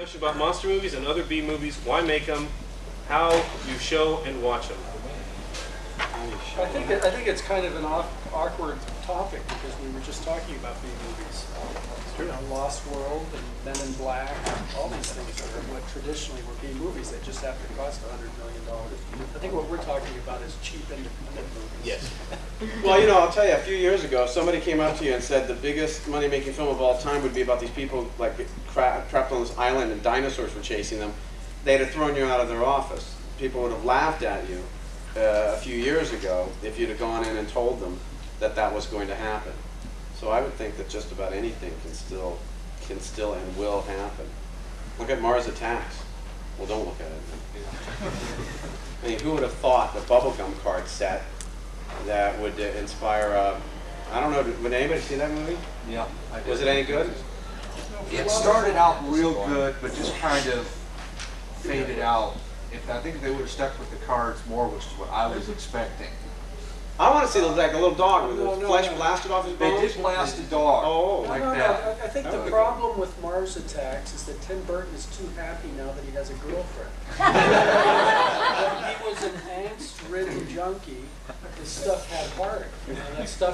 Discussion about monster movies and other B movies. Why make them? How you show and watch them. I think it's kind of an awkward topic because we were just talking about B movies. You know, Lost World and Men in Black, all these things are what traditionally were B movies. They just happen to cost $100 million. I think what we're talking about is cheap independent movies. Yes. Well, you know, I'll tell you, a few years ago, somebody came up to you and said the biggest money-making film of all time would be about these people like trapped on this island and dinosaurs were chasing them. They'd have thrown you out of their office. People would have laughed at you a few years ago if you'd have gone in and told them that that was going to happen. So I would think that just about anything can still and will happen. Look at Mars Attacks. Well, don't look at it. I mean, who would have thought the bubblegum card set that would inspire, I don't know, would anybody see that movie? Yeah. Was it any good? It started out real good, but just kind of faded out. I think if they would have stuck with the cards more, which is what I was expecting. I want to see like a little dog with the flesh blasted off his bones. They did blast a dog. Oh, like that. I think the problem with Mars Attacks is that Tim Burton is too happy now that he has a girlfriend. When he was an angst-ridden junkie, his stuff had heart. You know, that's the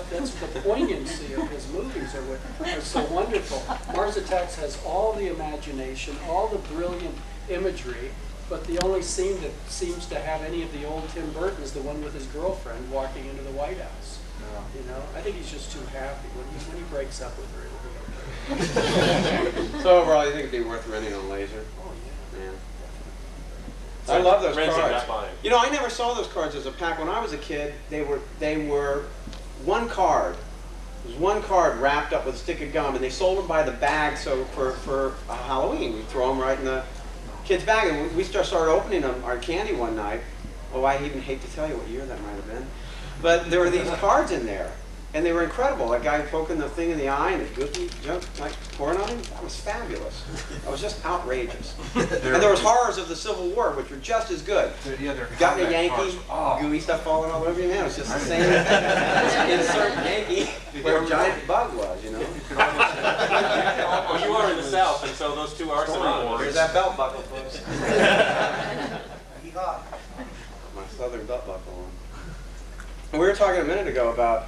poignancy of his movies are what are so wonderful. Mars Attacks has all the imagination, all the brilliant imagery, but the only scene that seems to have any of the old Tim Burton is the one with his girlfriend walking into the White House. Yeah. You know, I think he's just too happy. When he breaks up with her, it'll be okay. So overall, you think it'd be worth renting on Laser? Oh yeah. Yeah. So I love those renting, cards. not buying. You know, I never saw those cards as a pack. When I was a kid, they were one card. It was one card wrapped up with a stick of gum, and they sold them by the bag. So for Halloween, we throw them right in the kid's bag, and we started opening them, our candy one night. Oh, I even hate to tell you what year that might have been. But there were these cards in there, and they were incredible. That guy poking the thing in the eye and the goofy junk like pouring on him, that was fabulous. That was just outrageous. And there was horrors of the Civil War, which were just as good. Got a Yankee, gooey stuff falling all over your man. It was just the same insert Yankee where a giant bug was, you know. Well, you are in the South, and so those two are synonymous. Here's that belt buckle, folks. My southern belt buckle on. And we were talking a minute ago about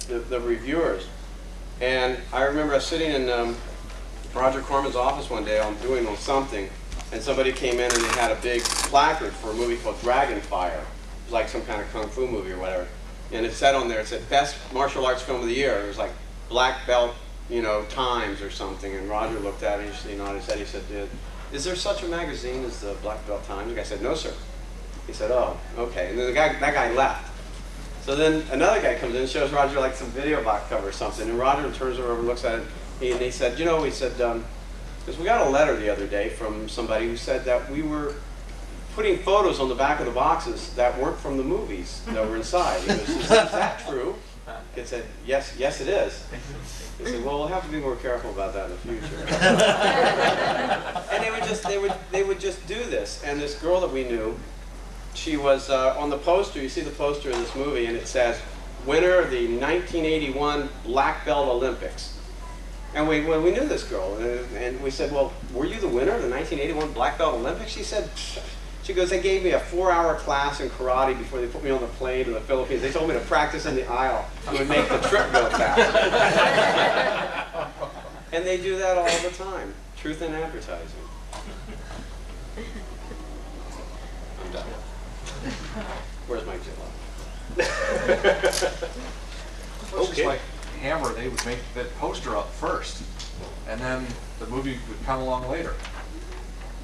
the reviewers, and I remember us sitting in Roger Corman's office one day doing something, and somebody came in and they had a big placard for a movie called Dragoncon. It was like some kind of kung fu movie or whatever, and it said on there, it said best martial arts film of the year. It was like Black Belt, you know, Times or something, and Roger looked at it, he nodded his head, he said, is there such a magazine as the Black Belt Times? The guy said, no sir. He said, oh, okay, and then that guy left. So then another guy comes in and shows Roger like some video box cover or something, and Roger turns over and looks at it, and he said, you know, because we got a letter the other day from somebody who said that we were putting photos on the back of the boxes that weren't from the movies that were inside. He goes, is that true? It said, yes it is. He said, well, we'll have to be more careful about that in the future. And they would just do this. And this girl that we knew, she was on the poster. You see the poster of this movie, and it says, winner of the 1981 Black Belt Olympics. And we knew this girl, and we said, well, were you the winner of the 1981 Black Belt Olympics? She said, she goes, they gave me a 4-hour class in karate before they put me on the plane to the Philippines. They told me to practice in the aisle. It would make the trip go fast. And they do that all the time. Truth in advertising. I'm done. Where's my Zillow? Okay. Like Hammer, they would make that poster up first, and then the movie would come along later.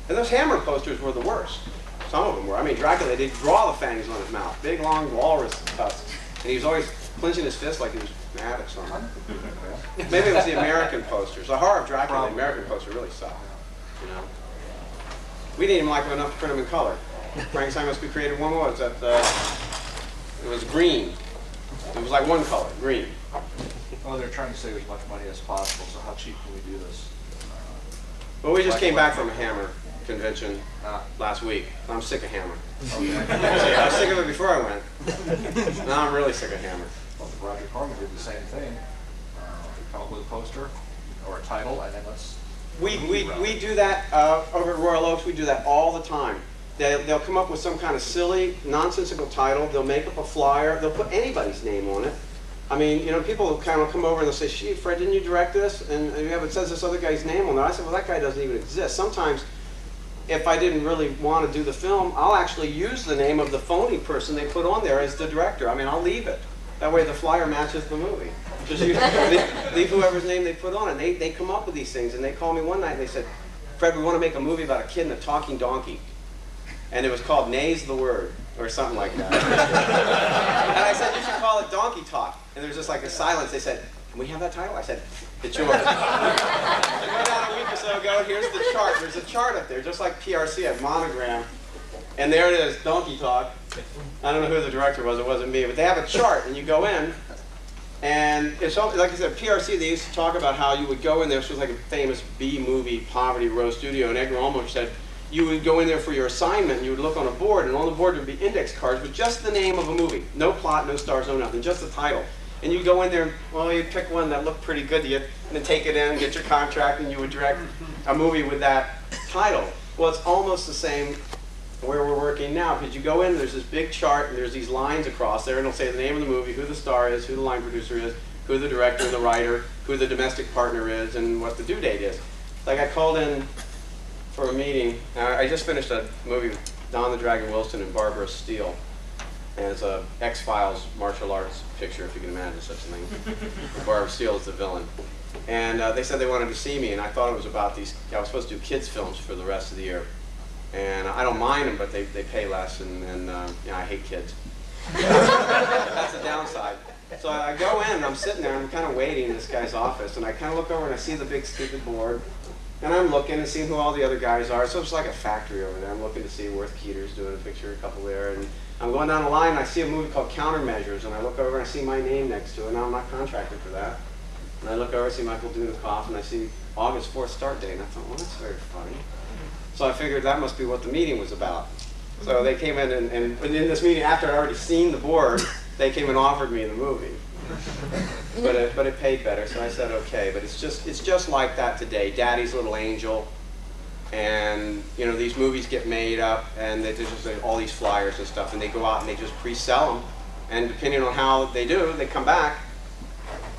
And those Hammer posters were the worst. Some of them were. I mean, Dracula, they'd draw the fangs on his mouth. Big, long walrus tusks. And he was always clenching his fist like he was mad at someone. Maybe it was the American posters. The horror of Dracula, the American poster really sucked. You know? We didn't even like them enough to print them in color. Frankenstein Must Be Created one was that it was green. It was like one color, green. Oh, they're trying to save as much money as possible, so how cheap can we do this? Well, we just came back from a Hammer convention last week. I'm sick of Hammer. Okay. I was sick of it before I went. Now I'm really sick of Hammer. Well, Roger Corman did the same thing. Come up with a poster or a title, and then let's We do that over at Royal Oaks. We do that all the time. They'll come up with some kind of silly, nonsensical title. They'll make up a flyer. They'll put anybody's name on it. I mean, you know, people will kind of come over and they'll say, "Gee, Fred, didn't you direct this?" And yeah, but it says this other guy's name on it. I said, "Well, that guy doesn't even exist." Sometimes, if I didn't really want to do the film, I'll actually use the name of the phony person they put on there as the director. I mean, I'll leave it. That way the flyer matches the movie. Just leave whoever's name they put on it. They come up with these things, and they called me one night and they said, "Fred, we want to make a movie about a kid and a talking donkey." And it was called Nay's the Word, or something like that. And I said, "You should call it Donkey Talk." And there was just like a silence. They said, "Can we have that title?" I said, "It's yours." I went down a week or so ago, here's the chart. There's a chart up there, just like PRC, a monogram. And there it is, Donkey Talk. I don't know who the director was, it wasn't me, but they have a chart, and you go in, and it's all, like I said, PRC, they used to talk about how you would go in there. This was like a famous B-movie poverty row studio, and Edgar Ulmer said, you would go in there for your assignment, and you would look on a board, and on the board would be index cards with just the name of a movie. No plot, no stars, no nothing, just the title. And you'd go in there, and, well, you'd pick one that looked pretty good to you, and then take it in, get your contract, and you would direct a movie with that title. Well, it's almost the same where we're working now, because you go in, there's this big chart, and there's these lines across there, and it'll say the name of the movie, who the star is, who the line producer is, who the director and the writer, who the domestic partner is, and what the due date is. Like I called in for a meeting. I just finished a movie with Don the Dragon Wilson and Barbara Steele. And it's a X-Files martial arts picture, if you can imagine such a thing. Barbara Steele is the villain. And they said they wanted to see me, and I thought it was about these, I was supposed to do kids films for the rest of the year. And I don't mind them, but they pay less, and you know, I hate kids. That's the downside. So I go in, and I'm sitting there, and I'm kind of waiting in this guy's office, and I kind of look over, and I see the big stupid board. And I'm looking and seeing who all the other guys are. So it's like a factory over there. I'm looking to see Worth Keeter's doing a picture, a couple there. And I'm going down the line, and I see a movie called Countermeasures. And I look over and I see my name next to it. Now I'm not contracted for that. And I look over and see Michael Dudikoff, and I see August 4th start date. And I thought, well, that's very funny. So I figured that must be what the meeting was about. So they came in, and in this meeting, after I'd already seen the board, they came and offered me the movie. But it paid better, so I said okay. But it's just like that today. Daddy's Little Angel, and you know, these movies get made up, and there's just like, all these flyers and stuff, and they go out and they just pre-sell them, and depending on how they do, they come back.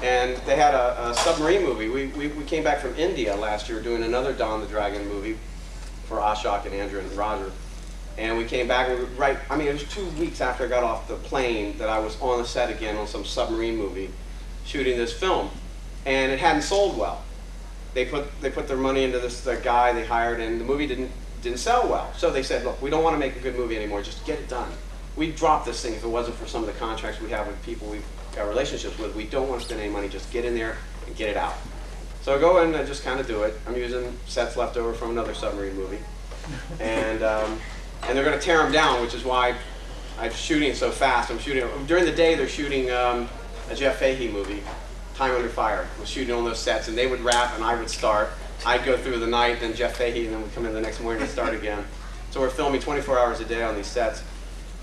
And they had a submarine movie. We came back from India last year doing another Don the Dragon movie for Ashok and Andrew and Roger. And we came back, and I mean, it was 2 weeks after I got off the plane that I was on the set again on some submarine movie, shooting this film. And it hadn't sold well. They put their money into this guy they hired, and the movie didn't sell well. So they said, look, we don't want to make a good movie anymore, just get it done. We'd drop this thing if it wasn't for some of the contracts we have with people we've got relationships with. We don't want to spend any money, just get in there and get it out. So I go in and I just kind of do it. I'm using sets left over from another submarine movie. And they're going to tear them down, which is why I'm shooting so fast. I'm shooting during the day. They're shooting a Jeff Fahey movie, Time Under Fire. I'm shooting on those sets, and they would wrap, and I would start. I'd go through the night, then Jeff Fahey, and then we'd come in the next morning and start again. So we're filming 24 hours a day on these sets,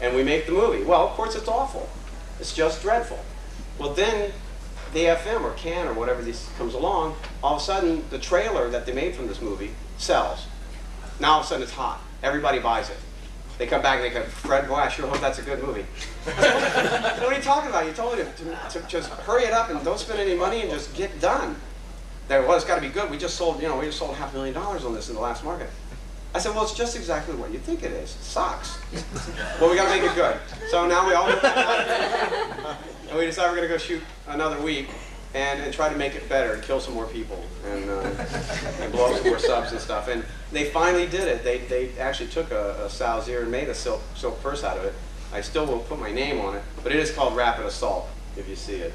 and we make the movie. Well, of course, it's awful. It's just dreadful. Well, then the FM or CAN or whatever this comes along. All of a sudden, the trailer that they made from this movie sells. Now all of a sudden, it's hot. Everybody buys it. They come back and they go, Fred, boy, I sure hope that's a good movie. What are you talking about? You told him to just hurry it up and don't spend any money and just get done. They go, well, it's got to be good. We just sold, you know, we just sold $500,000 on this in the last market. I said, well, it's just exactly what you think it is. It sucks. Well, we got to make it good. So now we all look at and we decided we're going to go shoot another week and try to make it better and kill some more people and blow up some more subs and stuff. And they finally did it. They actually took a sow's ear and made a silk purse out of it. I still won't put my name on it, but it is called Rapid Assault, if you see it.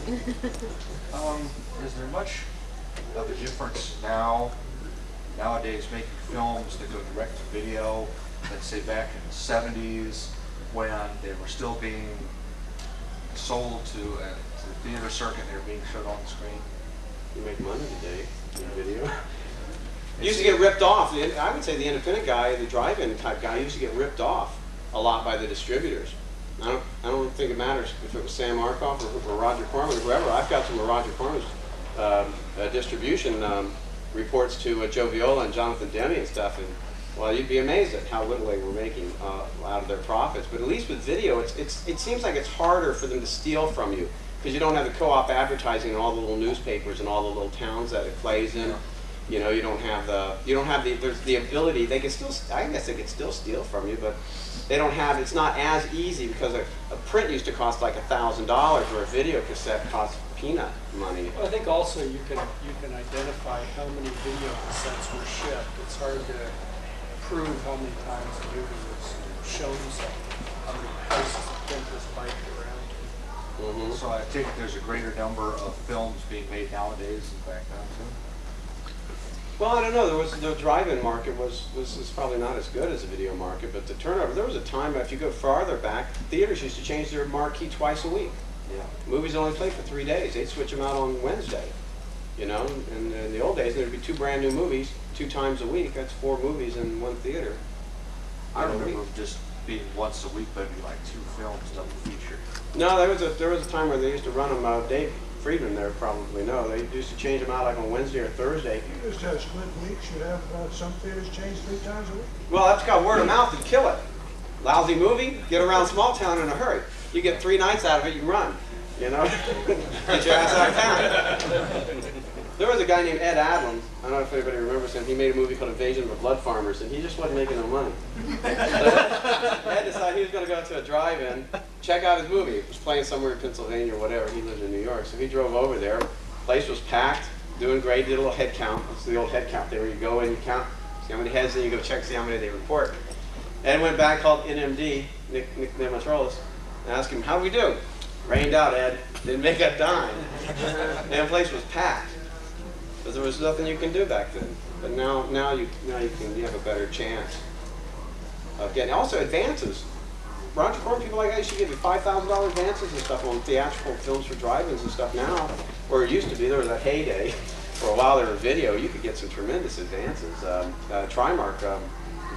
Is there much of a difference nowadays making films that go direct to video, let's say back in the 70s when they were still being sold to the theater circuit, they were being showed on the screen? You make money today in video. You used to get ripped off. I would say the independent guy, the drive-in type guy, used to get ripped off a lot by the distributors. I don't think it matters if it was Sam Arkoff or Roger Corman or whoever. I've got some of Roger Corman's distribution reports to Joe Viola and Jonathan Demme and stuff, and well, you'd be amazed at how little they were making out of their profits. But at least with video, it seems like it's harder for them to steal from you because you don't have the co-op advertising in all the little newspapers and all the little towns that it plays in. You know, you don't have there's the ability. They can still, I guess they could still steal from you, but they don't have. It's not as easy because a print used to cost like $1,000, where a video cassette costs peanut money. Well, I think also you can identify how many video cassettes were shipped. It's hard to prove how many times the movie was shown something, how many places the print was biked around. So I think there's a greater number of films being made nowadays than back then too. Well, I don't know. The drive-in market was probably not as good as the video market, but the turnover. There was a time, if you go farther back, theaters used to change their marquee twice a week. Yeah. Movies only played for 3 days. They'd switch them out on Wednesday. You know, and in the old days there'd be 2 brand new movies 2 times a week. That's 4 movies in one theater. I remember just being once a week, but it'd be like 2 films double feature. No, there was a time where they used to run them. Dave Friedman there probably know. They used to change them out like on Wednesday or Thursday. You just have split weeks. You have some theaters change 3 times a week. Well, that's got word of mouth and kill it. Lousy movie, get around small town in a hurry. You get 3 nights out of it, you run. You know, get your ass out of town. There was a guy named Ed Adlam. I don't know if anybody remembers him. He made a movie called Invasion of the Blood Farmers, and he just wasn't making no money. So Ed decided he was going to go to a drive-in, check out his movie. It was playing somewhere in Pennsylvania or whatever. He lived in New York, so he drove over there. Place was packed, doing great. Did a little head count. That's the old head count there, where you go in, you count, see how many heads, then you go check, see how many they report. Ed went back, called NMD, Nick Nematrolis, and asked him, "How do we do?" Rained out, Ed. Didn't make a dime. And the place was packed. Because there was nothing you can do back then. But now you have a better chance of getting. Also advances. Roger Corman, people like that used to give you $5,000 advances and stuff on theatrical films for drive-ins and stuff. Now, or it used to be, there was a heyday. For a while there was video, you could get some tremendous advances. Trimark,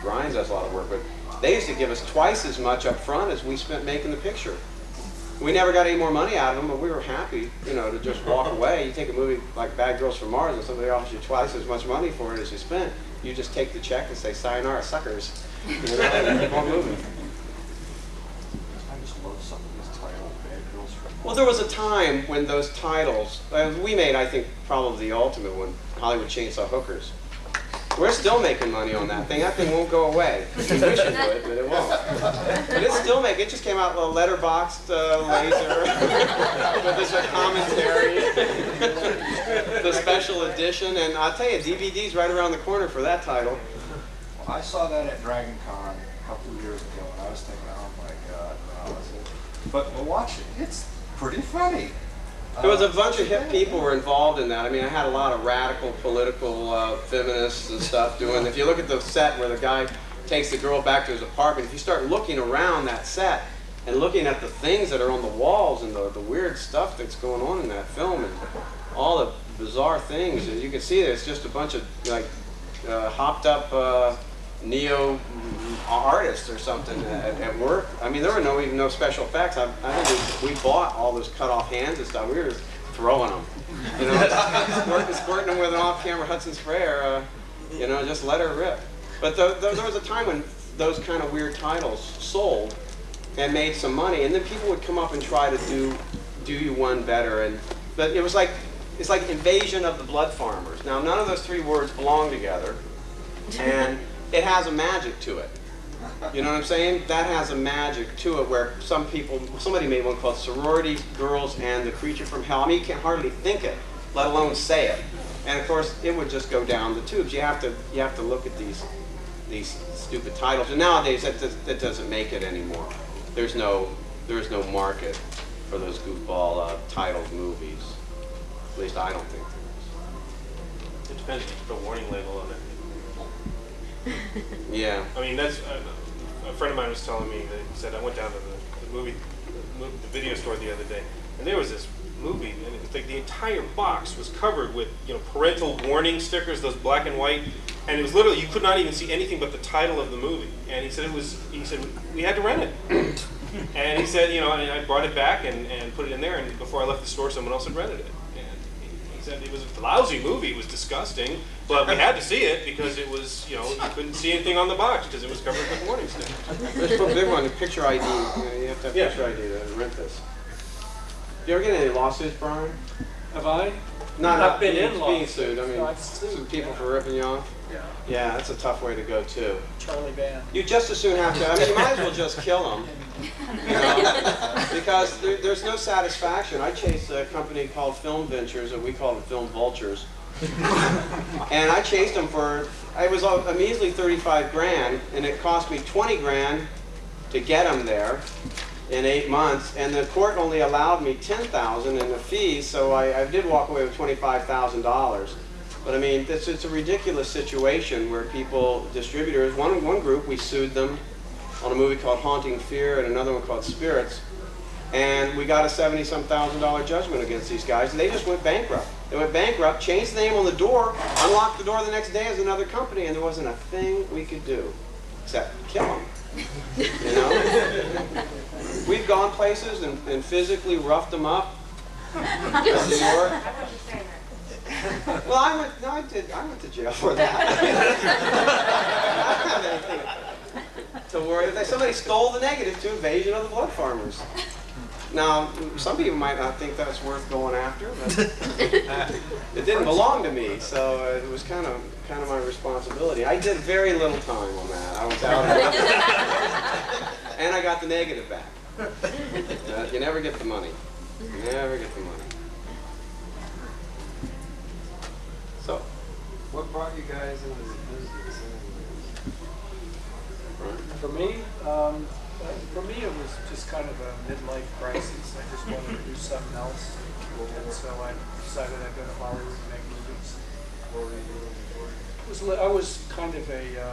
Brian does a lot of work, but they used to give us twice as much up front as we spent making the picture. We never got any more money out of them, but we were happy, you know, to just walk away. You take a movie like Bad Girls from Mars and somebody offers you twice as much money for it as you spent. You just take the check and say, "Sayonara, suckers." You know, and keep on moving. I just love some of these titles, Bad Girls from Mars. Well, there was a time when those titles, we made, I think, probably the ultimate one, Hollywood Chainsaw Hookers. We're still making money on that thing. That thing won't go away. We wish it would, but it won't. But it's still making. It just came out with a letterboxed laser with the commentary, the special edition, and I'll tell you, DVD's right around the corner for that title. Well, I saw that at Dragoncon a couple of years ago, and I was thinking, oh my God, no. But watch it. It's pretty funny. There was a bunch of hip people were involved in that. I mean, I had a lot of radical political feminists and stuff doing. If you look at the set where the guy takes the girl back to his apartment, if you start looking around that set and looking at the things that are on the walls and the weird stuff that's going on in that film and all the bizarre things, you can see that it's just a bunch of like hopped up neo artists or something at work. I mean, there were even no special effects. I think we bought all those cut off hands and stuff. We were just throwing them, you know, squirting them with an off-camera Hudson sprayer. You know, just let her rip. But there was a time when those kind of weird titles sold and made some money, and then people would come up and try to do you one better. But it's like Invasion of the Blood Farmers. Now, none of those 3 words belong together, and it has a magic to it. You know what I'm saying? That has a magic to it where somebody made one called Sorority Girls and the Creature from Hell. I mean, you can't hardly think it, let alone say it. And of course, it would just go down the tubes. You have to look at these stupid titles. And nowadays, that doesn't make it anymore. There's no market for those goofball titled movies. At least I don't think there is. It depends if you put a warning label on it. Yeah. I mean, that's a friend of mine was telling me that he said I went down to the video store the other day, and there was this movie, and it was like the entire box was covered with parental warning stickers, those black and white, and it was literally you could not even see anything but the title of the movie. And he said we had to rent it, and he said and I brought it back and put it in there, and before I left the store, someone else had rented it. And he said it was a lousy movie. It was disgusting, but we had to see it because it was, you couldn't see anything on the box because it was covered with warning stickers. Let's put a big one, the picture ID. You have to have picture ID to rent this. Do you ever get any lawsuits, Brian? Have I? Not I've been being, in being lawsuits. sued. I mean, No, I've sued, some people yeah. for ripping you off. Yeah. Yeah, that's a tough way to go too. Charlie Band. You just as soon have to. I mean, you might as well just kill them, because there's no satisfaction. I chased a company called Film Ventures, and we called them Film Vultures, and I chased them for. It was a measly 35 grand, and it cost me 20 grand to get them there in 8 months, and the court only allowed me 10,000 in the fees, so I did walk away with $25,000. But I mean, it's a ridiculous situation where distributors, one group, we sued them on a movie called Haunting Fear and another one called Spirits, and we got a $70-some thousand judgment against these guys, and they just went bankrupt. They went bankrupt, changed the name on the door, unlocked the door the next day as another company, and there wasn't a thing we could do except kill them. We've gone places and physically roughed them up. New York. Well, I went to jail for that. I don't have anything to worry about. Somebody stole the negative to Invasion of the Blood Farmers. Now, some people might not think that's worth going after, but it didn't belong to me, so it was kind of my responsibility. I did very little time on that. I was out, and I got the negative back. You never get the money. You never get the money. So, What brought you guys into the business? For me, it was just kind of a midlife crisis. I just wanted to do something else, and so I decided I'd go to Hollywood and make movies. What were you doing before? I was kind of a hippie,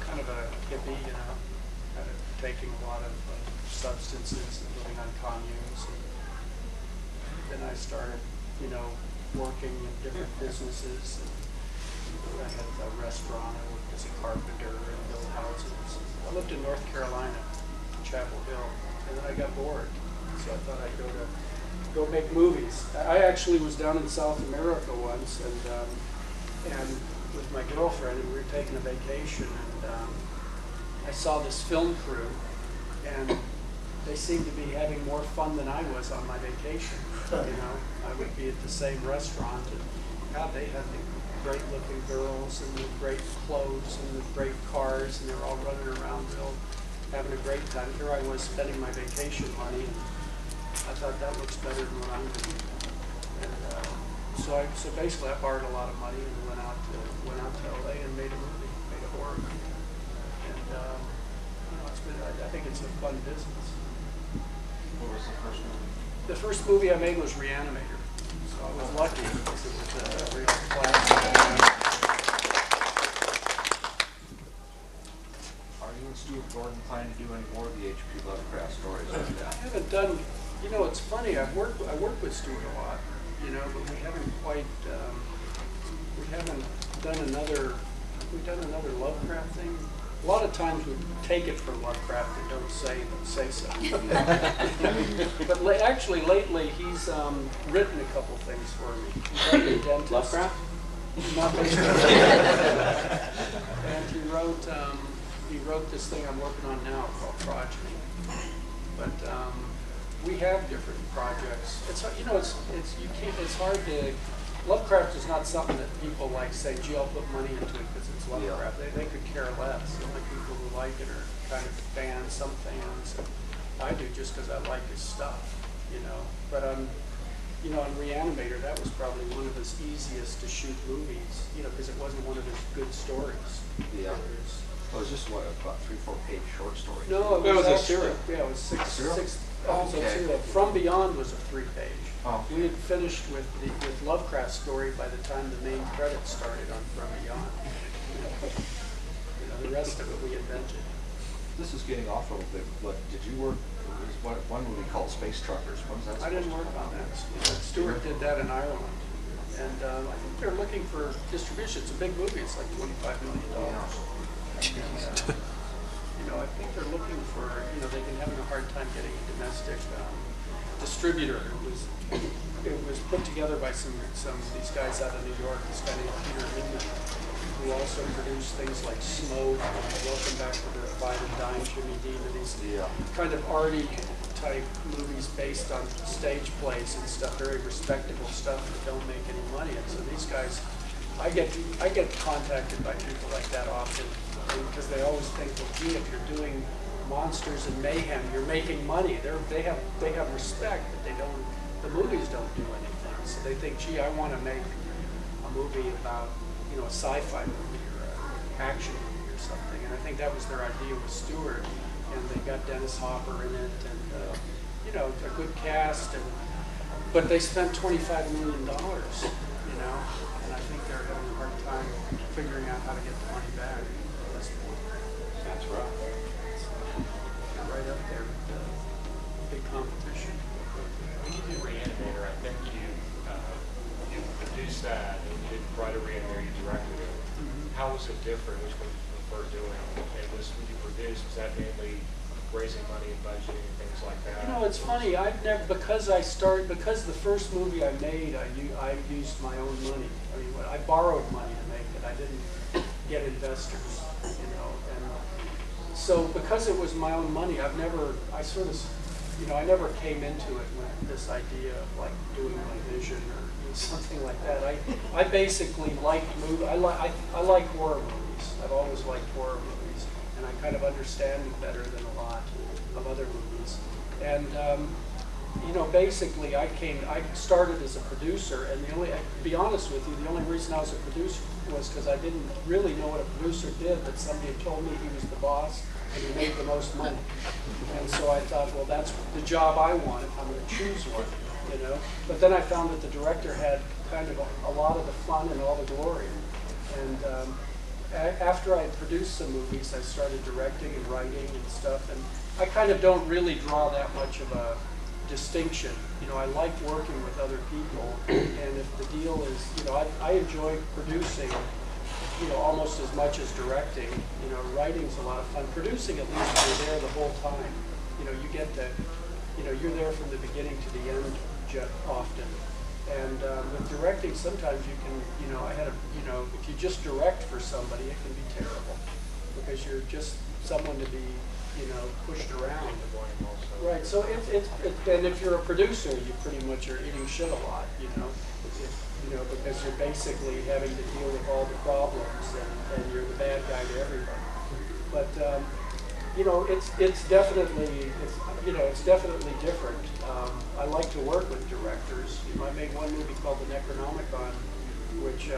kind of taking a lot of substances and living on communes. And then I started, working in different businesses. And I had a restaurant. I worked as a carpenter and built houses. I lived in North Carolina, Chapel Hill, and then I got bored, so I thought I'd go make movies. I actually was down in South America once, and with my girlfriend, and we were taking a vacation, and I saw this film crew, and they seemed to be having more fun than I was on my vacation. I would be at the same restaurant, and God, they had the great-looking girls and the great clothes and the great cars, and they were all running around, having a great time. Here I was spending my vacation money, and I thought that looks better than what I'm doing. And so basically, I borrowed a lot of money and went out to LA and made a movie, made a horror movie. And I think it's a fun business. What was the first movie? The first movie I made was Re-Animator, so I was lucky because it was a real classic. Are you and Stuart Gordon planning to do any more of the H.P. Lovecraft stories like that? I haven't done, you know, it's funny, I work with Stuart a lot, you know, but we haven't quite, we haven't done another, have we done another Lovecraft thing? A lot of times we take it from Lovecraft and don't say so. But actually lately he's written a couple things for me. He's like a dentist. Lovecraft? Nothing. And he wrote this thing I'm working on now called Progeny. But we have different projects. It's, you know, it's hard to. Lovecraft is not something that people like say, gee, I'll put money into it because it's Lovecraft. Yeah. They could care less. The only people who like it are kind of fans, some fans. I do just because I like his stuff, you know. But you know, on Re-Animator, that was probably one of his easiest to shoot movies, you know, because it wasn't one of his good stories. Yeah. It was just, what, about 3-4 page short story? No, It was a actually, serial. yeah, it was Serial? six Okay. serial. From Beyond was a 3-page. Oh. We had finished with Lovecraft's story by the time the main credits started on From Beyond. You know, the rest of it we invented. This is getting off a little bit, but did you work, there was one movie called Space Truckers. What was that I didn't supposed work to be on about? that. Stuart did that in Ireland. And I think they're looking for distribution. It's a big movie. It's like $25 million. And, you know, I think they're looking for, you know, they've been having a hard time getting a domestic distributor. It was put together by some of these guys out of New York. This guy named Peter Hinman, who also produced things like Smoke, Welcome Back to the Five and Dime, Jimmy Dean, and these kind of arty type movies based on stage plays and stuff, very respectable stuff that don't make any money. And so these guys, I get contacted by people like that often because they always think, well, gee, if you're doing monsters and mayhem, you're making money. They have respect, but the movies don't do anything. So they think, gee, I want to make a movie about, you know, a sci-fi movie or an action movie or something. And I think that was their idea with Stewart. And they got Dennis Hopper in it, and you know, a good cast. But they spent $25 million, you know, and I think they're having a hard time figuring out how to get the money back at this point. That's rough. They're right up there with the big competition. When you did Re-Animator, I think you produced that, and you didn't write a Re-Animator, you directed it. How was it different? Which one did you prefer doing? And when you produced, was that mainly raising money and budgeting and things like that? You know, it's funny. I've never, because the first movie I made, I used my own money. I mean, I borrowed money to make it. I didn't get investors, you know. And so because it was my own money, I never came into it with this idea of like doing my vision or something like that. I basically liked movies. I like horror movies. I've always liked horror movies, and I kind of understand them better than a lot of other movies. And you know, basically, I started as a producer, and to be honest with you, the only reason I was a producer was because I didn't really know what a producer did, but somebody had told me he was the boss and he made the most money. And so I thought, well, that's the job I want if I'm going to choose one, you know. But then I found that the director had kind of a lot of the fun and all the glory. And after I had produced some movies, I started directing and writing and stuff, and I kind of don't really draw that much of a distinction. You know, I like working with other people, and if the deal is, you know, I enjoy producing, you know, almost as much as directing. You know, writing's a lot of fun. Producing, at least you're there the whole time. You know, you get the, you know, you're there from the beginning to the end often. And with directing, sometimes you can, you know, you know, if you just direct for somebody, it can be terrible because you're just someone to be, you know, pushed around. Right. So and if you're a producer, you pretty much are eating shit a lot, you know, you know, because you're basically having to deal with all the problems, and you're the bad guy to everybody. But you know, it's definitely different. I like to work with directors. You know, I made one movie called The Necronomicon, which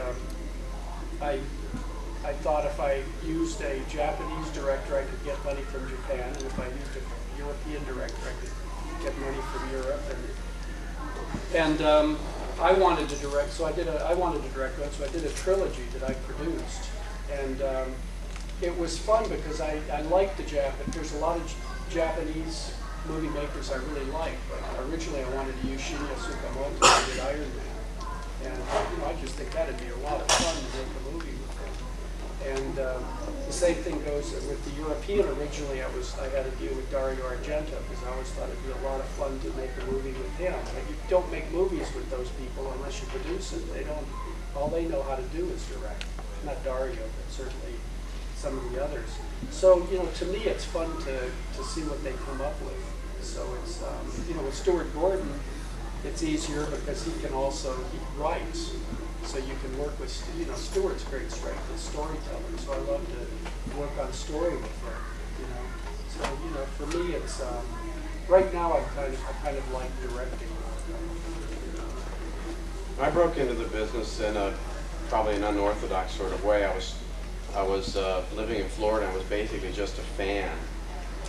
I thought if I used a Japanese director, I could get money from Japan, and if I used a European director, I could get money from Europe. And I wanted to direct, so I wanted to direct one, so I did a trilogy that I produced, and it was fun because I liked the Japanese. There's a lot of Japanese movie makers I really like, but originally I wanted to use Shinya Tsukamoto who did Iron Man, and you know, I just think that'd be a lot of fun to make a movie with him. And the same thing goes with the European. Originally, I had a deal with Dario Argento because I always thought it'd be a lot of fun to make a movie with him. But you don't make movies with those people unless you produce it. They don't. All they know how to do is direct. Not Dario, but certainly some of the others. So you know, to me, it's fun to see what they come up with. So it's you know, with Stuart Gordon, it's easier because he writes. So you can work with, you know, Stuart's great strength is storytelling, so I love to work on story with him, you know. So, you know, for me it's, right now I kind of like directing. I broke into the business in probably an unorthodox sort of way. I was living in Florida, and I was basically just a fan.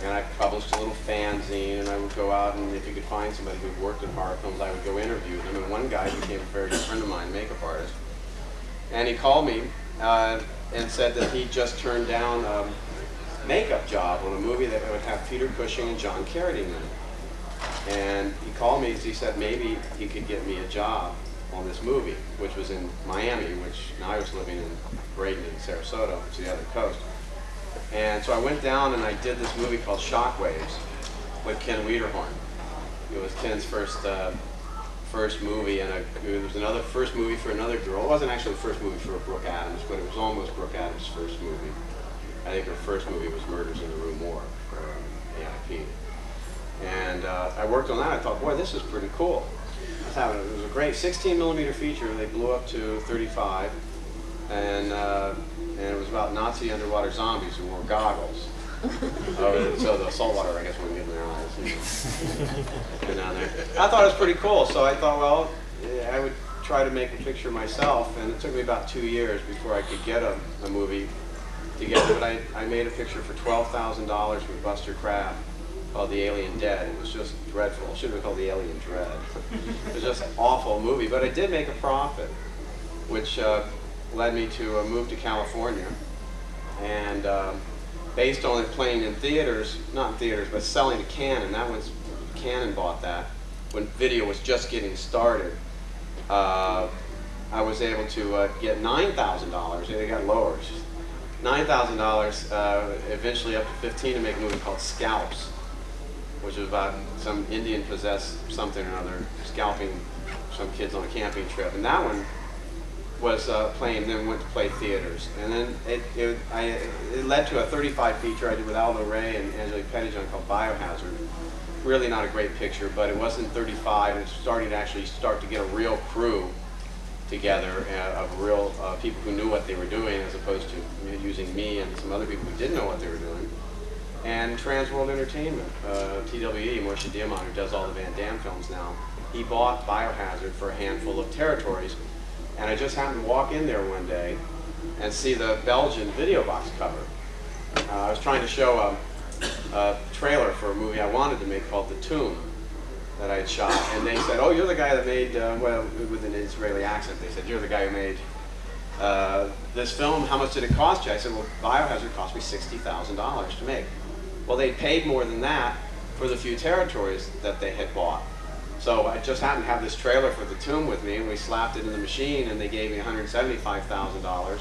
And I published a little fanzine, and I would go out, and if you could find somebody who worked in horror films, I would go interview them. And one guy became a very good friend of mine, makeup artist. And he called me and said that he just turned down a makeup job on a movie that would have Peter Cushing and John Carradine in it. And he called me because he said maybe he could get me a job on this movie, which was in Miami, which now I was living in Braden and Sarasota, which is the other coast. And so I went down and I did this movie called Shockwaves with Ken Wiederhorn. It was Ken's first movie, and it was another first movie for another girl. It wasn't actually the first movie for Brooke Adams, but it was almost Brooke Adams' first movie. I think her first movie was Murders in the Rue Morgue for AIP. And I worked on that. I thought, boy, this is pretty cool. It was a great 16mm feature. They blew up to 35, and it was about Nazi underwater zombies who wore goggles. So the saltwater, I guess, wouldn't get in their eyes. Go down there. I thought it was pretty cool, so I thought, well, I would try to make a picture myself, and it took me about 2 years before I could get a movie together. But I made a picture for $12,000 with Buster Crabbe called The Alien Dead. It was just dreadful. It should have been called The Alien Dread. It was just an awful movie, but I did make a profit, which led me to move to California, and based on it playing in theaters, not in theaters, but selling to Canon. That was, Canon bought that when video was just getting started. I was able to get $9,000. It got lower. $9,000, eventually up to $15 to make a movie called Scalps, which was about some Indian possessed something or other, scalping some kids on a camping trip. And that one was playing, then went to play theaters. And then it led to a 35 feature I did with Olen Ray and Angelique Pettyjohn called Biohazard. Really not a great picture, but it wasn't 35, and it started to actually start to get a real crew together of real people who knew what they were doing, as opposed to using me and some other people who didn't know what they were doing. And Transworld Entertainment, TWE, Moshe Diamond, who does all the Van Damme films now, he bought Biohazard for a handful of territories. And I just happened to walk in there one day and see the Belgian video box cover. I was trying to show a trailer for a movie I wanted to make called The Tomb that I had shot. And they said, oh, you're the guy that made, well, with an Israeli accent, they said, you're the guy who made this film. How much did it cost you? I said, well, Biohazard cost me $60,000 to make. Well, they paid more than that for the few territories that they had bought. So I just happened to have this trailer for The Tomb with me, and we slapped it in the machine, and they gave me $175,000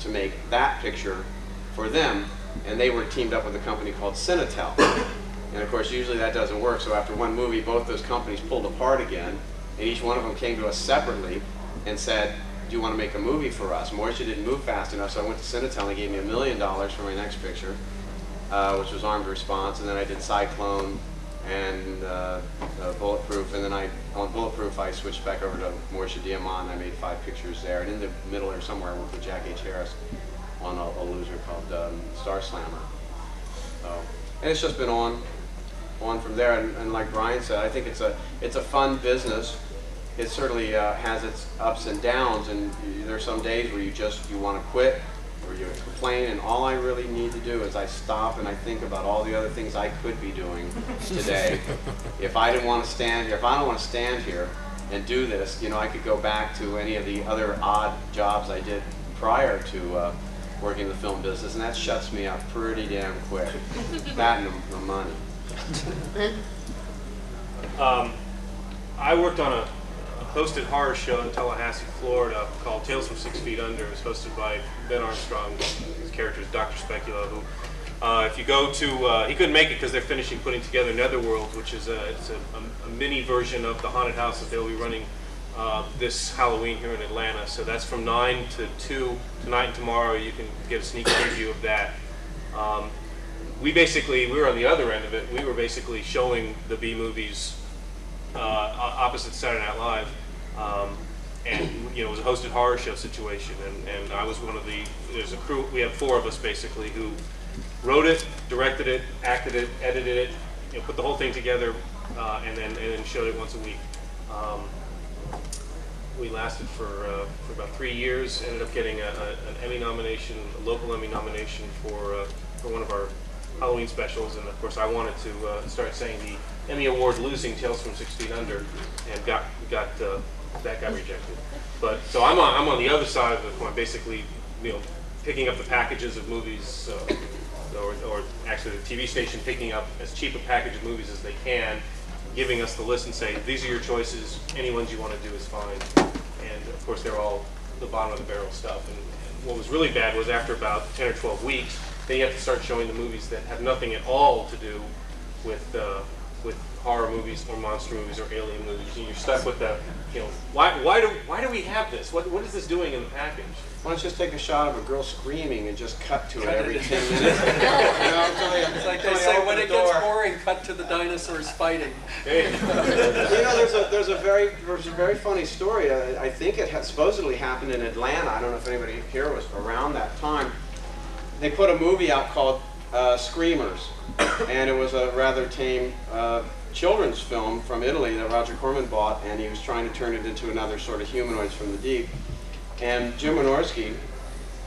to make that picture for them, and they were teamed up with a company called Cinetel. And of course, usually that doesn't work, so after one movie, both those companies pulled apart again, and each one of them came to us separately and said, do you want to make a movie for us? Moshe didn't move fast enough, so I went to Cinetel, and they gave me $1 million for my next picture, which was Armed Response, and then I did Cyclone, and Bulletproof, and then on Bulletproof I switched back over to Moshe Diamond. I made 5 pictures there, and in the middle there somewhere I worked with Jack H. Harris on a loser called Star Slammer. So, and it's just been on from there, and like Brian said, I think it's a fun business. It certainly has its ups and downs, and there's some days where you want to quit, or you complain, and all I really need to do is I stop and I think about all the other things I could be doing today. If I didn't want to stand here, if I don't want to stand here and do this, I could go back to any of the other odd jobs I did prior to working in the film business, and that shuts me up pretty damn quick. That and the money. I worked on a hosted horror show in Tallahassee, Florida called Tales from 6 Feet Under. It was hosted by Ben Armstrong. His character is Dr. Specula, who, if you go to, he couldn't make it because they're finishing putting together Netherworld, which is it's a mini version of the haunted house that they'll be running this Halloween here in Atlanta. So that's from 9 to 2 tonight and tomorrow. You can get a sneak preview of that. We were on the other end of it. We were basically showing the B movies opposite Saturday Night Live, and it was a hosted horror show situation, and I was one of there's a crew, we have 4 of us basically, who wrote it, directed it, acted it, edited it, put the whole thing together, and then showed it once a week. We lasted for about 3 years, ended up getting an Emmy nomination, a local Emmy nomination for one of our Halloween specials, and of course I wanted to start saying the Emmy Award losing Tales from 6 Feet Under, and that got rejected. But so I'm on the other side of the coin, basically, picking up the packages of movies, or actually the TV station picking up as cheap a package of movies as they can, giving us the list and saying, these are your choices, any ones you want to do is fine. And of course they're all the bottom of the barrel stuff. And what was really bad was after about 10 or 12 weeks, then you have to start showing the movies that have nothing at all to do with horror movies or monster movies or alien movies, and you're stuck with the, why do we have this? What is this doing in the package? Why don't you just take a shot of a girl screaming and just cut to it every 10 minutes? It's like they say, when it gets boring, cut to the dinosaurs fighting. Hey. There's a very funny story. I think it supposedly happened in Atlanta. I don't know if anybody here was around that time. They put a movie out called Screamers, and it was a rather tame children's film from Italy that Roger Corman bought, and he was trying to turn it into another sort of Humanoids from the Deep. And Jim Wynorski,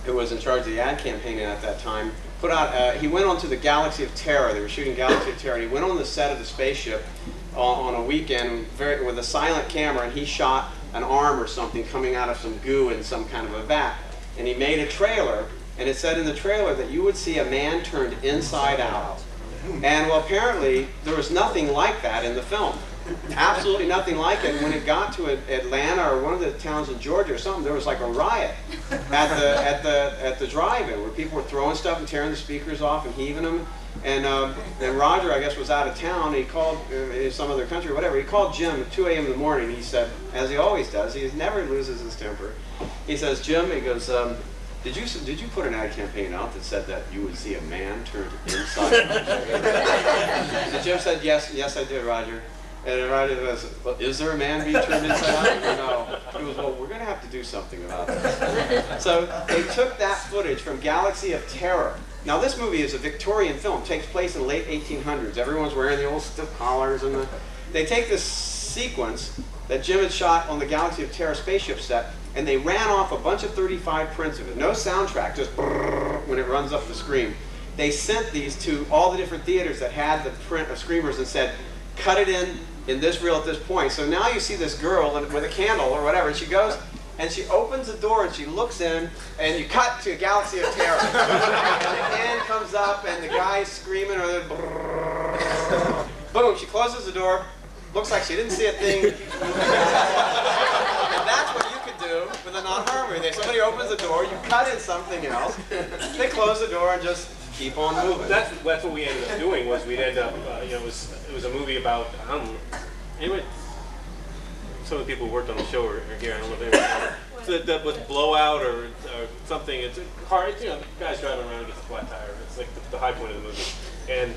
who was in charge of the ad campaign at that time, put out, he went onto the Galaxy of Terror. They were shooting Galaxy of Terror. He went on the set of the spaceship on a weekend with a silent camera, and he shot an arm or something coming out of some goo in some kind of a vat. And he made a trailer, and it said in the trailer that you would see a man turned inside out. And well, apparently there was nothing like that in the film. Absolutely nothing like it. When it got to Atlanta or one of the towns in Georgia or something, there was like a riot at the drive-in where people were throwing stuff and tearing the speakers off and heaving them. And Roger, I guess, was out of town. He called some other country or whatever. He called Jim at 2 a.m. in the morning. He said, as he always does, he never loses his temper. He says, Jim, he goes, did you put an ad campaign out that said that you would see a man turned inside out? So Jim said, yes, I did, Roger. And Roger was, well, is there a man being turned inside out? No. He was, well, we're going to have to do something about this. So they took that footage from Galaxy of Terror. Now this movie is a Victorian film. It takes place in the late 1800s. Everyone's wearing the old stiff collars. And they take this sequence that Jim had shot on the Galaxy of Terror spaceship set, and they ran off a bunch of 35 prints of it. No soundtrack, just brrr when it runs up the screen. They sent these to all the different theaters that had the print of Screamers and said, cut it in this reel at this point. So now you see this girl with a candle or whatever, and she goes and she opens the door and she looks in, and you cut to a Galaxy of Terror. And the hand comes up and the guy's screaming, or boom, she closes the door, looks like she didn't see a thing. And that's what you could do with a non-horror movie. Somebody opens the door, you cut in something else, they close the door and just keep on moving. That's what we ended up doing. Was we'd end up, it was a movie about, anyway, some of the people who worked on the show are here. I don't know if anyone that was Blowout or something. It's a car, guys driving around with a flat tire. It's like the high point of the movie. And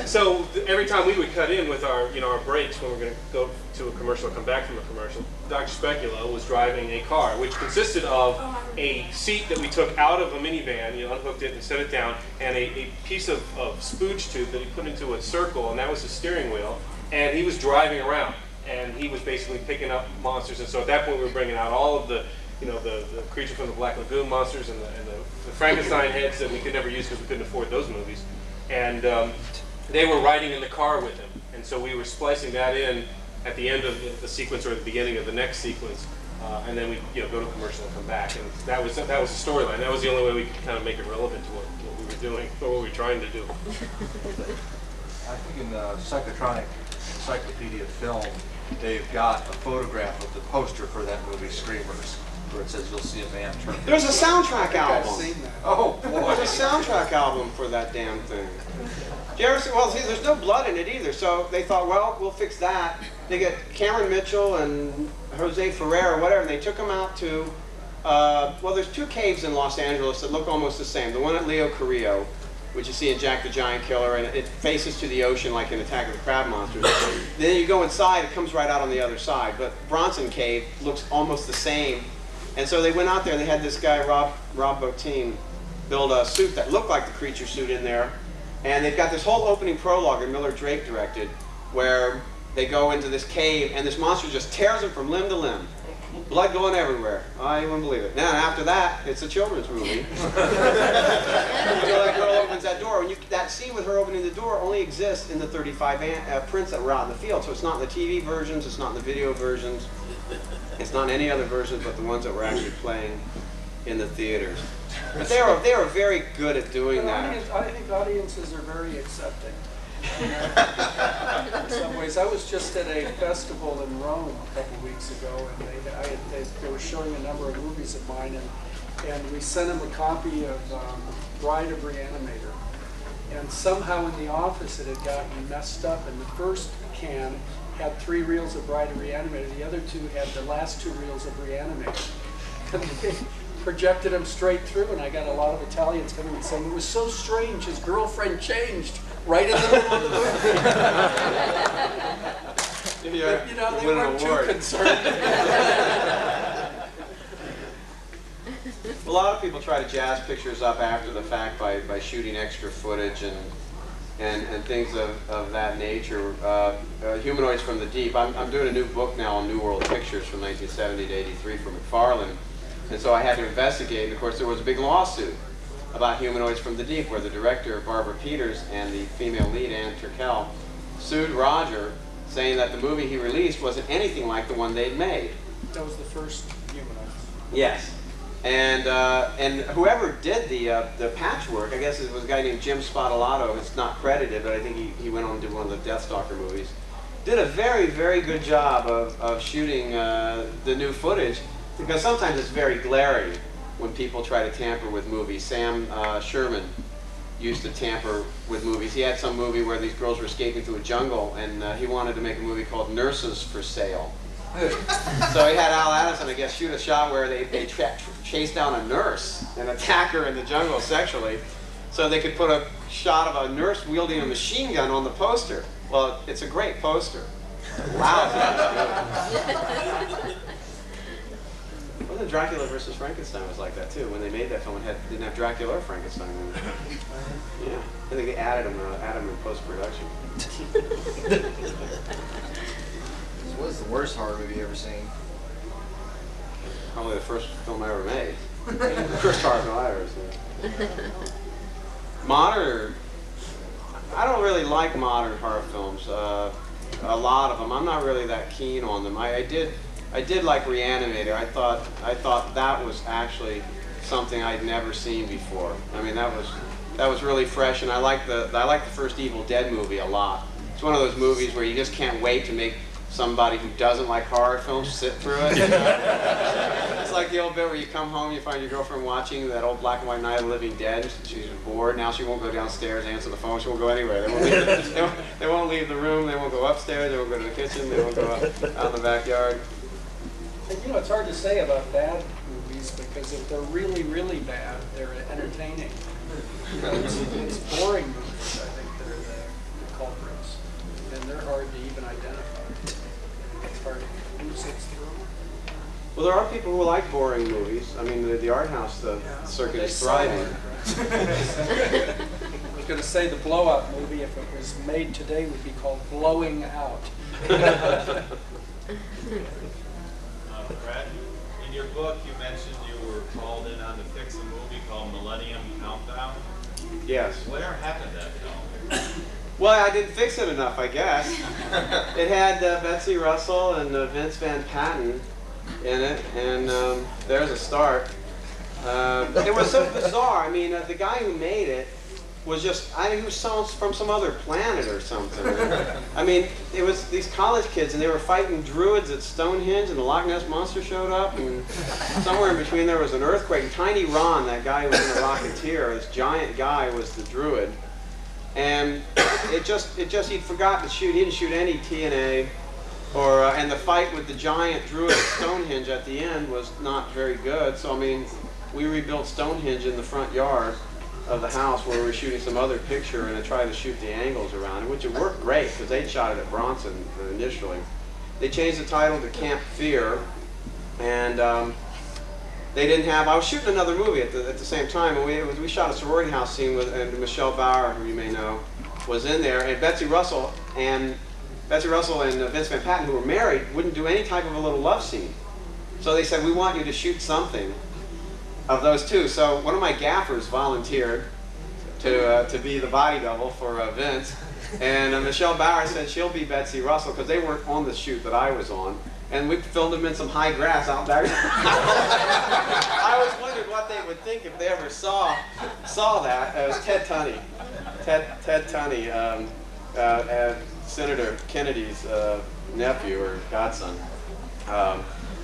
so every time we would cut in with our, our breaks when we're going to go to a commercial or come back from a commercial, Dr. Specula was driving a car, which consisted of a seat that we took out of a minivan, unhooked it and set it down, and a piece of spooge tube that he put into a circle, and that was the steering wheel. And he was driving around, and he was basically picking up monsters. And so at that point, we were bringing out all of the the creature from the Black Lagoon monsters and the Frankenstein heads that we could never use because we couldn't afford those movies. And they were riding in the car with him. And so we were splicing that in at the end of the sequence or at the beginning of the next sequence. And then we go to commercial and come back. And that was the storyline. That was the only way we could kind of make it relevant to what we were doing or what we were trying to do. I think in the Psychotronic Encyclopedia Film, they've got a photograph of the poster for that movie, Screamers, where it says you'll see a man turn. There's a soundtrack album. I've seen that. Oh, boy. There's a soundtrack album for that damn thing. Do you ever see, well, see, there's no blood in it either, so they thought, well, we'll fix that. They get Cameron Mitchell and Jose Ferrer or whatever, and they took them out to, well, there's two caves in Los Angeles that look almost the same. The one at Leo Carrillo, which you see in Jack the Giant Killer, and it faces to the ocean like in Attack of the Crab Monsters. Then you go inside, it comes right out on the other side. But Bronson Cave looks almost the same. And so they went out there and they had this guy, Rob Bottin, build a suit that looked like the creature suit in there. And they've got this whole opening prologue that Miller Drake directed, where they go into this cave and this monster just tears them from limb to limb. Blood going everywhere. I wouldn't believe it. Now, after that, it's a children's movie. Until that girl opens that door. That scene with her opening the door only exists in the 35 prints that were out in the field. So it's not in the TV versions, it's not in the video versions, it's not in any other versions but the ones that were actually playing in the theaters. But they are very good at doing that. I think audiences are very accepting. In some ways, I was just at a festival in Rome a couple weeks ago, and they were showing a number of movies of mine, and we sent them a copy of Bride of Re-Animator, And somehow in the office it had gotten messed up, and the first can had 3 reels of Bride of Re-Animator, the other 2 had the last 2 reels of Re-Animator. And they projected them straight through, and I got a lot of Italians coming and saying, it was so strange, his girlfriend changed right in the middle of the movie. Yeah, But, you know, they win an weren't too award. concerned. A lot of people try to jazz pictures up after the fact by shooting extra footage and things of that nature. Humanoids from the Deep. I'm doing a new book now on New World Pictures from 1970 to 83 for McFarlane. And so I had to investigate. And of course, there was a big lawsuit about Humanoids from the Deep, where the director, Barbara Peters, and the female lead, Ann Turkel, sued Roger, saying that the movie he released wasn't anything like the one they'd made. That was the first Humanoids. Yes. And whoever did the patchwork, I guess it was a guy named Jim Spottolato. It's not credited, but I think he went on to do one of the Deathstalker movies. Did a very, very good job of shooting the new footage, because sometimes it's very glaring when people try to tamper with movies. Sam Sherman used to tamper with movies. He had some movie where these girls were escaping through a jungle, and he wanted to make a movie called Nurses for Sale. So he had Al Addison, I guess, shoot a shot where they chase down a nurse and attack her in the jungle sexually, so they could put a shot of a nurse wielding a machine gun on the poster. Well, it's a great poster. Wow. Wasn't Dracula versus Frankenstein was like that too? When they made that film, it didn't have Dracula or Frankenstein in it. Yeah, I think they added them in post-production. What was the worst horror movie you ever seen? Probably the first film I ever made. The first horror film I ever seen. Modern, I don't really like modern horror films. A lot of them. I'm not really that keen on them. I did like Re-Animator. I thought that was actually something I'd never seen before. I mean, that was really fresh, and I like the first Evil Dead movie a lot. It's one of those movies where you just can't wait to make somebody who doesn't like horror films sit through it. It's like the old bit where you come home, you find your girlfriend watching that old black and white Night of the Living Dead. She's bored. Now she won't go downstairs, answer the phone. She won't go anywhere. They won't leave the room. They won't go upstairs. They won't go to the kitchen. They won't go out in the backyard. And you know, it's hard to say about bad movies, because if they're really, really bad, they're entertaining. It's boring movies, I think, that are the culprits. And they're hard to even identify. It's hard to who sits through them. Well, there are people who like boring movies. I mean, the art house, the circuit is thriving. I was going to say the Blow Up movie, if it was made today, would be called Blowing Out. Brad, in your book you mentioned you were called in on to fix a movie called Millennium Countdown. Yes. Whatever happened to that film? Well, I didn't fix it enough, I guess. It had Betsy Russell and Vince Van Patten in it, and there's a start. It was so bizarre. I mean, the guy who made it was just, he was from some other planet or something. I mean, it was these college kids, and they were fighting druids at Stonehenge, and the Loch Ness Monster showed up, and somewhere in between there was an earthquake. And Tiny Ron, that guy who was in the Rocketeer, this giant guy, was the druid. And he'd forgotten to shoot. He didn't shoot any TNA, and the fight with the giant druid at Stonehenge at the end was not very good. So I mean, we rebuilt Stonehenge in the front yard of the house where we were shooting some other picture, and I tried to shoot the angles around it, which it worked great because they'd shot it at Bronson initially. They changed the title to Camp Fear, and they didn't have. I was shooting another movie at the same time, and we shot a sorority house scene with, and Michelle Bauer, who you may know, was in there, and Betsy Russell and Vince Van Patten, who were married, wouldn't do any type of a little love scene. So they said, "We want you to shoot something of those two." So one of my gaffers volunteered to be the body double for Vince, and Michelle Bauer said she'll be Betsy Russell because they weren't on the shoot that I was on, and we filmed them in some high grass out there. I always wondered what they would think if they ever saw that. It was Ted Tunney, Ted Tunney, Senator Kennedy's nephew or godson.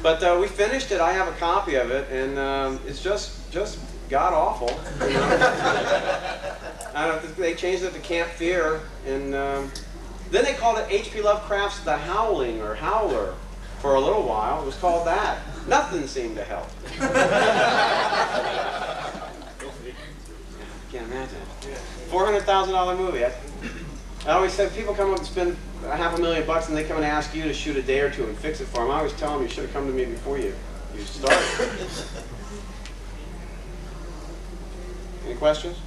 But we finished it. I have a copy of it, and it's just god awful. I don't know, they changed it to Camp Fear, and then they called it H.P. Lovecraft's The Howling or Howler for a little while. It was called that. Nothing seemed to help. Can't imagine. $400,000 movie. I always said people come up and spend $500,000 and they come and ask you to shoot a day or two and fix it for them. I always tell them you should have come to me before you started. Any questions?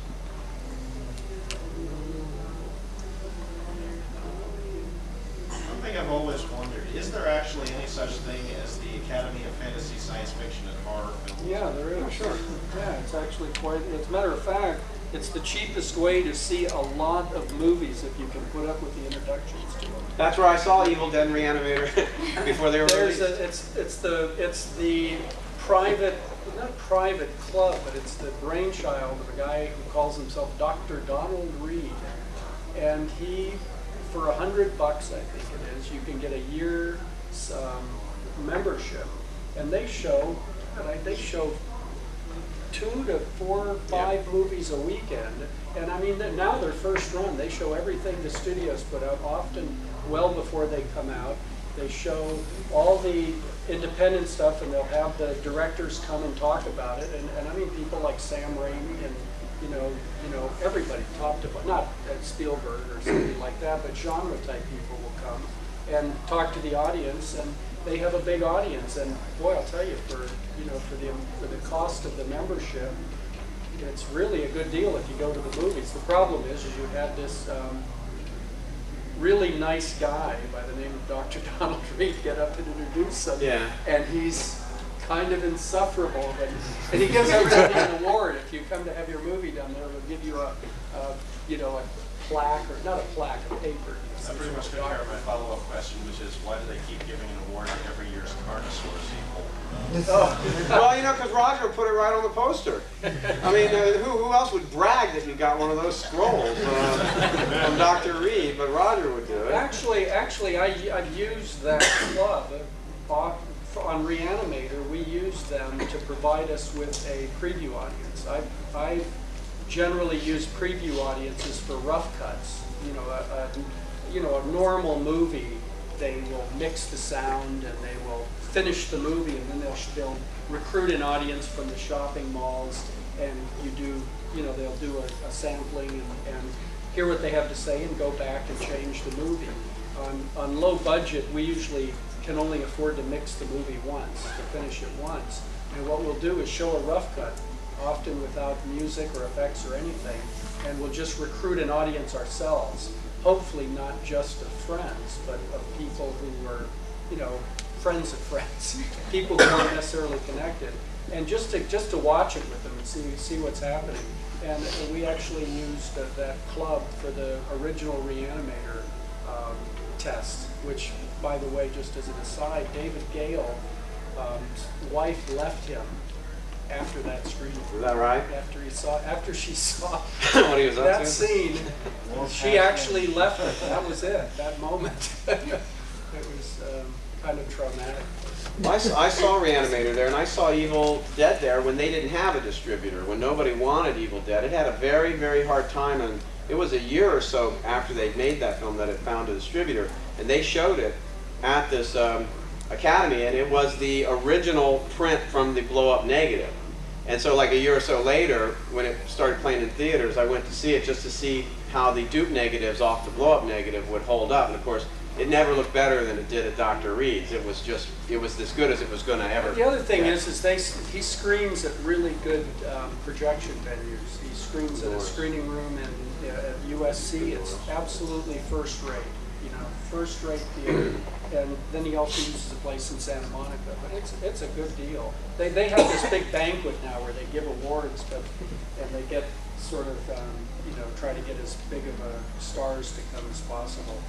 One thing I've always wondered, is there actually any such thing as the Academy of Fantasy, Science Fiction, and Horror Films? Yeah, there is. Oh, sure. Yeah, it's actually quite, as a matter of fact, it's the cheapest way to see a lot of movies if you can put up with the introductions to them. That's where I saw Evil Dead and Re-Animator before they were released. It's the private, not private club, but it's the brainchild of a guy who calls himself Dr. Donald Reed. And he, for $100, I think it is, you can get a year's membership. And they show 2 to 4 or 5 movies a weekend. And I mean, now their first run, they show everything the studios put out, often well before they come out. They show all the independent stuff, and they'll have the directors come and talk about it. And I mean, people like Sam Raimi and you know everybody, top to bottom, not Spielberg or something like that, but genre type people will come and talk to the audience, and they have a big audience. And boy, I'll tell you, for the cost of the membership, it's really a good deal if you go to the movies. The problem is you had this really nice guy by the name of Dr. Donald Reed get up and introduce them, and he's kind of insufferable. And he gives everybody an award. If you come to have your movie done there, we'll give you a plaque, or not a plaque, a paper. That pretty much took care of my follow-up question, which is why do they keep giving an award to every year's Carnosaur sequel? Well, because Roger put it right on the poster. I mean, who else would brag that you got one of those scrolls from Dr. Reed? But Roger would do it. Actually, I've used that club on Re-Animator. We use them to provide us with a preview audience. I generally use preview audiences for rough cuts. A normal movie, they will mix the sound and they will finish the movie, and then they'll recruit an audience from the shopping malls, and they'll do a sampling and hear what they have to say and go back and change the movie. On low budget, we usually can only afford to mix the movie once, to finish it once. And what we'll do is show a rough cut, often without music or effects or anything, and we'll just recruit an audience ourselves. Hopefully not just of friends, but of people who are, friends of friends, people who aren't necessarily connected, and just to watch it with them and see what's happening. And we actually used that club for the original Re-Animator test, which, by the way, just as an aside, David Gale's wife left him after that screening. Is that right? After she saw what he was up that to? scene, she actually left it. That was it. That moment. It was kind of traumatic. Well, I saw Re-Animator there, and I saw Evil Dead there when they didn't have a distributor, when nobody wanted Evil Dead. It had a very, very hard time, and it was a year or so after they'd made that film that it found a distributor, and they showed it at this Academy, and it was the original print from the blow-up negative. And so like a year or so later, when it started playing in theaters, I went to see it just to see how the dupe negatives off the blow-up negative would hold up. And of course, it never looked better than it did at Dr. Reed's. It was as good as it was going to ever. The other thing is he screens at really good projection venues. He screens at a screening room at USC. It's absolutely first rate. First rate theater. And then he also uses a place in Santa Monica, but it's a good deal. They have this big banquet now where they give awards, and they get sort of try to get as big of stars to come as possible.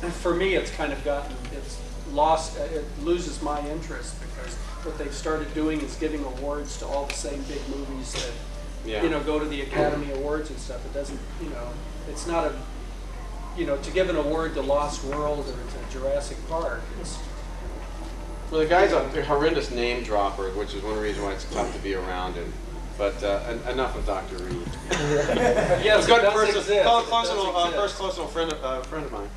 And for me, it's kind of it loses my interest, because what they've started doing is giving awards to all the same big movies that go to the Academy Awards and stuff. It doesn't, it's not to give an award to Lost World or to Jurassic Park. Well, the guy's a horrendous name dropper, which is one reason why it's tough to be around. And But enough of Dr. Reed. Yes, it does First exist. close friend of mine.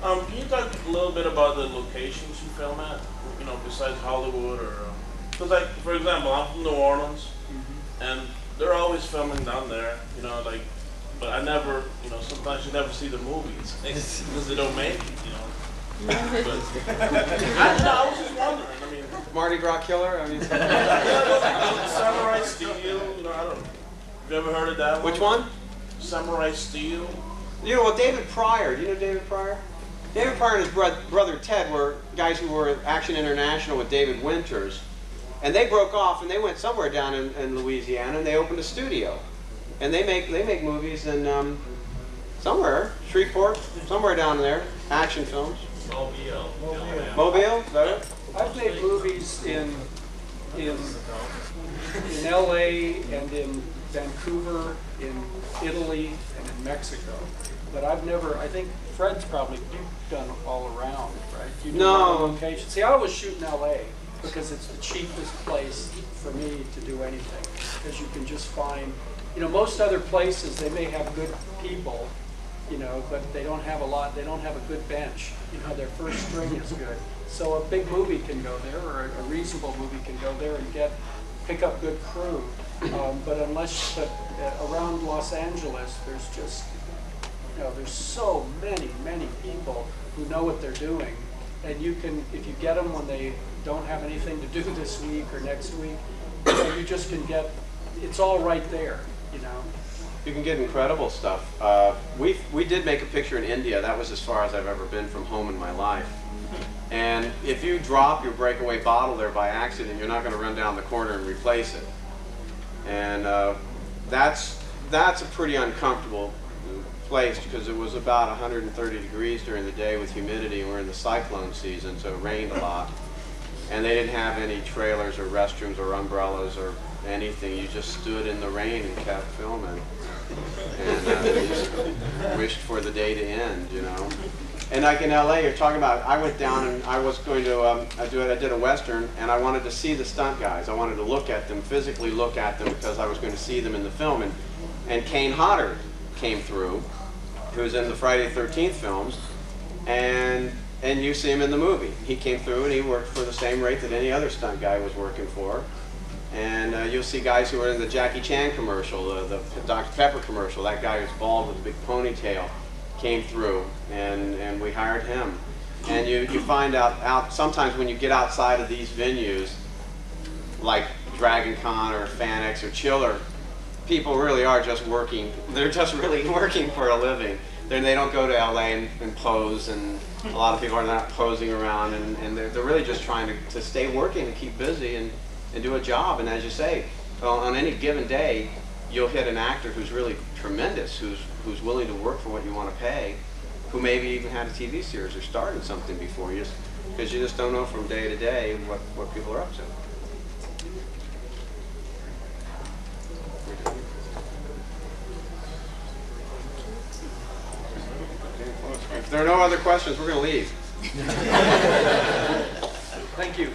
Can you talk a little bit about the locations you film at? You know, besides Hollywood, or because, like, for example, I'm from New Orleans, and they're always filming down there. You know, like, but I never, you know, sometimes you never see the movies because they don't make it. You know. But I was just wondering. I mean, Mardi Gras Killer. I mean, Samurai Steel. You know, I don't. Have you ever heard of that one? Which one? Samurai Steel. You know, well, David Pryor. Do you know David Pryor? David Pryor and his brother Ted were guys who were at Action International with David Winters, and they broke off and they went somewhere down in Louisiana and they opened a studio, and they make movies in somewhere, Shreveport, somewhere down there, action films. Mobile, is that it? I've made movies in LA and in Vancouver, in Italy, and in Mexico. But I've never, I think Fred's probably, you've done all around, right? You do all the locations. See, I always shoot in LA because it's the cheapest place for me to do anything. Because you can just find, you know, most other places, they may have good people, you know, but they don't have a lot, they don't have a good bench. You know, their first string is good. So a big movie can go there, or a reasonable movie can go there and pick up good crew. But around Los Angeles, there's just, you know, there's so many people who know what they're doing. And you can, if you get them when they don't have anything to do this week or next week, you know, you just can get, it's all right there, you know. You can get incredible stuff. We did make a picture in India. That was as far as I've ever been from home in my life. And if you drop your breakaway bottle there by accident, you're not going to run down the corner and replace it. And that's a pretty uncomfortable place because it was about 130 degrees during the day with humidity, and we're in the cyclone season, so it rained a lot. And they didn't have any trailers or restrooms or umbrellas or anything. You just stood in the rain and kept filming. And just wished for the day to end, you know. And like in LA, you're talking about, I went down and I was going to, I did a Western, and I wanted to see the stunt guys. I wanted to look at them, physically look at them, because I was going to see them in the film. And Kane Hodder came through, who's in the Friday the 13th films, and you see him in the movie. He came through and he worked for the same rate that any other stunt guy was working for. And you'll see guys who are in the Jackie Chan commercial, the Dr. Pepper commercial. That guy who's bald with a big ponytail came through, and we hired him. And you find out sometimes when you get outside of these venues, like Dragoncon or FanX or Chiller, people really are just working. They're just really working for a living. They don't go to LA and pose, and a lot of people are not posing around, and they're really just trying to stay working and keep busy and do a job. And as you say, on any given day, you'll hit an actor who's really tremendous, who's willing to work for what you want to pay, who maybe even had a TV series or started something before you, because you just don't know from day to day what people are up to. If there are no other questions, we're going to leave. Thank you.